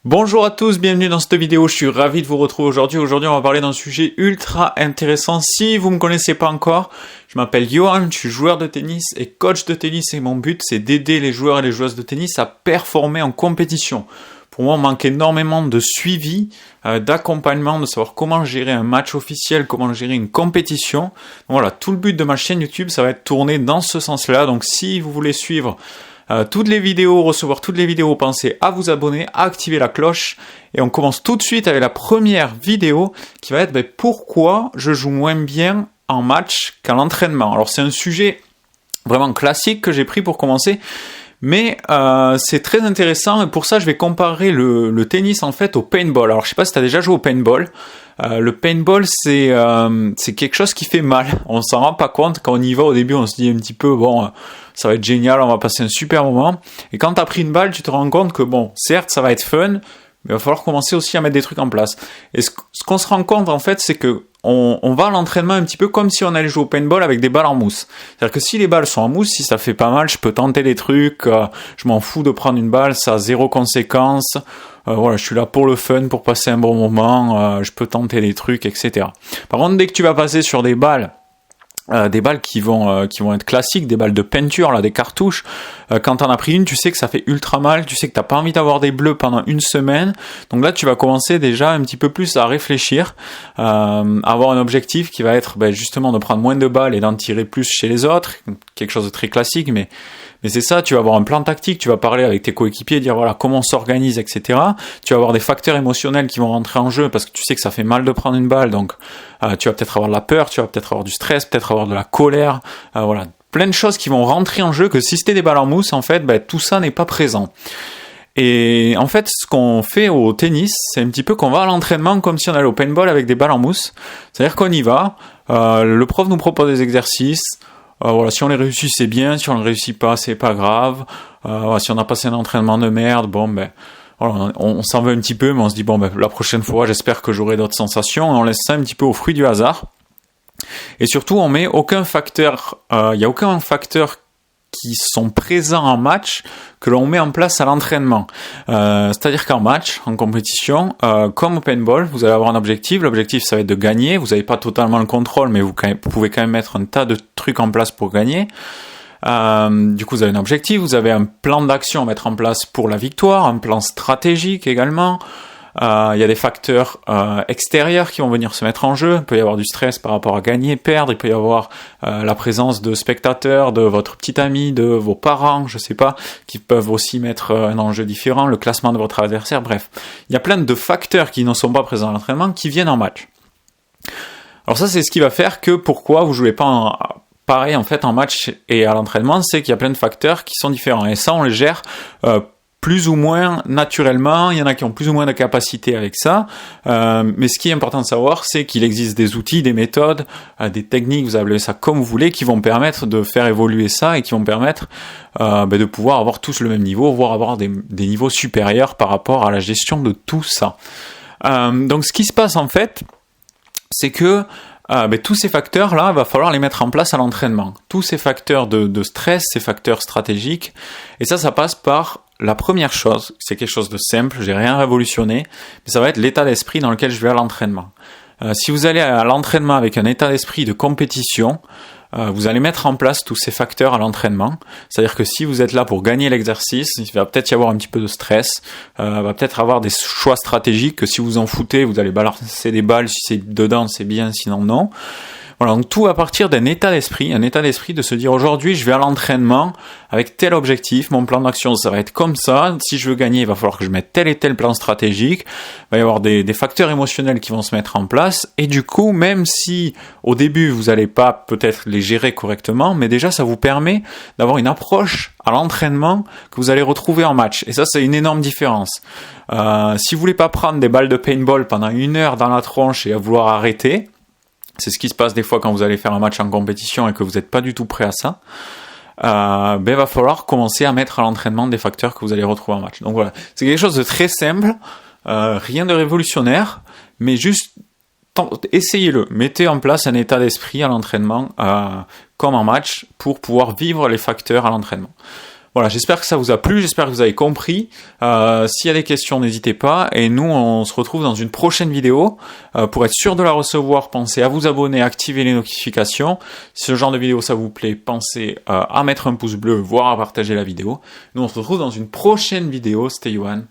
Bonjour à tous, bienvenue dans cette vidéo, je suis ravi de vous retrouver aujourd'hui. Aujourd'hui, on va parler d'un sujet ultra intéressant. Si vous me connaissez pas encore, je m'appelle Johan, je suis joueur de tennis et coach de tennis et mon but, c'est d'aider les joueurs et les joueuses de tennis à performer en compétition. Pour moi, on manque énormément de suivi, d'accompagnement, de savoir comment gérer un match officiel, comment gérer une compétition. Donc voilà, tout le but de ma chaîne YouTube, ça va être tourné dans ce sens-là. Donc si vous voulez suivre toutes les vidéos, recevoir toutes les vidéos, pensez à vous abonner, à activer la cloche. Et on commence tout de suite avec la première vidéo qui va être pourquoi je joue moins bien en match qu'à l'entraînement. Alors c'est un sujet vraiment classique que j'ai pris pour commencer. Mais c'est très intéressant et pour ça je vais comparer le tennis en fait au paintball. Alors je sais pas si tu as déjà joué au paintball. Le paintball c'est quelque chose qui fait mal. On s'en rend pas compte quand on y va au début, on se dit un petit peu bon ça va être génial, on va passer un super moment. Et quand tu as pris une balle, tu te rends compte que bon certes ça va être fun, mais il va falloir commencer aussi à mettre des trucs en place. Et ce qu'on se rend compte en fait c'est que on va à l'entraînement un petit peu comme si on allait jouer au paintball avec des balles en mousse. C'est-à-dire que si les balles sont en mousse, si ça fait pas mal, je peux tenter des trucs, je m'en fous de prendre une balle, ça a zéro conséquence. Voilà, je suis là pour le fun, pour passer un bon moment, je peux tenter des trucs, etc. Par contre, dès que tu vas passer sur des balles qui vont être classiques, des balles de peinture, là, des cartouches. Quand t'en as pris une, tu sais que ça fait ultra mal, tu sais que t'as pas envie d'avoir des bleus pendant une semaine. Donc là, tu vas commencer déjà un petit peu plus à réfléchir, avoir un objectif qui va être justement de prendre moins de balles et d'en tirer plus chez les autres. Quelque chose de très classique, mais c'est ça, tu vas avoir un plan tactique, tu vas parler avec tes coéquipiers, dire voilà comment on s'organise, etc. Tu vas avoir des facteurs émotionnels qui vont rentrer en jeu parce que tu sais que ça fait mal de prendre une balle, donc tu vas peut-être avoir de la peur, tu vas peut-être avoir du stress, peut-être avoir de la colère, voilà, plein de choses qui vont rentrer en jeu que si c'était des balles en mousse, en fait, tout ça n'est pas présent. Et en fait, ce qu'on fait au tennis, c'est un petit peu qu'on va à l'entraînement comme si on allait au paintball avec des balles en mousse. C'est-à-dire qu'on y va, le prof nous propose des exercices. Voilà, si on les réussit, c'est bien. Si on les réussit pas, c'est pas grave. Voilà, si on a passé un entraînement de merde, voilà, on s'en veut un petit peu, mais on se dit la prochaine fois, j'espère que j'aurai d'autres sensations. On laisse ça un petit peu au fruit du hasard. Et surtout, on met aucun facteur. Il y a aucun facteur qui sont présents en match que l'on met en place à l'entraînement. C'est-à-dire qu'en match, en compétition, comme au paintball, vous allez avoir un objectif. L'objectif, ça va être de gagner. Vous n'avez pas totalement le contrôle, mais vous pouvez quand même mettre un tas de trucs en place pour gagner. Du coup, vous avez un objectif. Vous avez un plan d'action à mettre en place pour la victoire, un plan stratégique également. Il y a des facteurs extérieurs qui vont venir se mettre en jeu. Il peut y avoir du stress par rapport à gagner, perdre. Il peut y avoir la présence de spectateurs, de votre petit ami, de vos parents, je sais pas, qui peuvent aussi mettre un enjeu différent, le classement de votre adversaire. Bref, il y a plein de facteurs qui ne sont pas présents à l'entraînement qui viennent en match. Alors ça, c'est ce qui va faire que pourquoi vous jouez pas pareil en fait en match et à l'entraînement, c'est qu'il y a plein de facteurs qui sont différents. Et ça, on les gère plus ou moins naturellement, il y en a qui ont plus ou moins de capacité avec ça, mais ce qui est important de savoir, c'est qu'il existe des outils, des méthodes, des techniques, vous appelez ça comme vous voulez, qui vont permettre de faire évoluer ça et qui vont permettre de pouvoir avoir tous le même niveau, voire avoir des niveaux supérieurs par rapport à la gestion de tout ça. Donc ce qui se passe en fait, c'est que tous ces facteurs-là, il va falloir les mettre en place à l'entraînement. Tous ces facteurs de stress, ces facteurs stratégiques, et ça passe par la première chose, c'est quelque chose de simple, j'ai rien révolutionné, mais ça va être l'état d'esprit dans lequel je vais à l'entraînement. Si vous allez à l'entraînement avec un état d'esprit de compétition, vous allez mettre en place tous ces facteurs à l'entraînement. C'est-à-dire que si vous êtes là pour gagner l'exercice, il va peut-être y avoir un petit peu de stress, va peut-être avoir des choix stratégiques que si vous en foutez, vous allez balancer des balles, si c'est dedans, c'est bien, sinon non. Voilà, donc tout à partir d'un état d'esprit, un état d'esprit de se dire aujourd'hui je vais à l'entraînement avec tel objectif, mon plan d'action ça va être comme ça, si je veux gagner il va falloir que je mette tel et tel plan stratégique, il va y avoir des facteurs émotionnels qui vont se mettre en place et du coup même si au début vous n'allez pas peut-être les gérer correctement, mais déjà ça vous permet d'avoir une approche à l'entraînement que vous allez retrouver en match et ça c'est une énorme différence. Si vous voulez pas prendre des balles de paintball pendant 1 heure dans la tronche et à vouloir arrêter, c'est ce qui se passe des fois quand vous allez faire un match en compétition et que vous n'êtes pas du tout prêt à ça. Va falloir commencer à mettre à l'entraînement des facteurs que vous allez retrouver en match. Donc voilà, c'est quelque chose de très simple, rien de révolutionnaire, mais juste essayez-le. Mettez en place un état d'esprit à l'entraînement comme en match pour pouvoir vivre les facteurs à l'entraînement. Voilà, j'espère que ça vous a plu, j'espère que vous avez compris. S'il y a des questions, n'hésitez pas. Et nous, on se retrouve dans une prochaine vidéo. Pour être sûr de la recevoir, pensez à vous abonner, activer les notifications. Si ce genre de vidéo ça vous plaît, pensez à mettre un pouce bleu, voire à partager la vidéo. Nous, on se retrouve dans une prochaine vidéo. C'était Johan.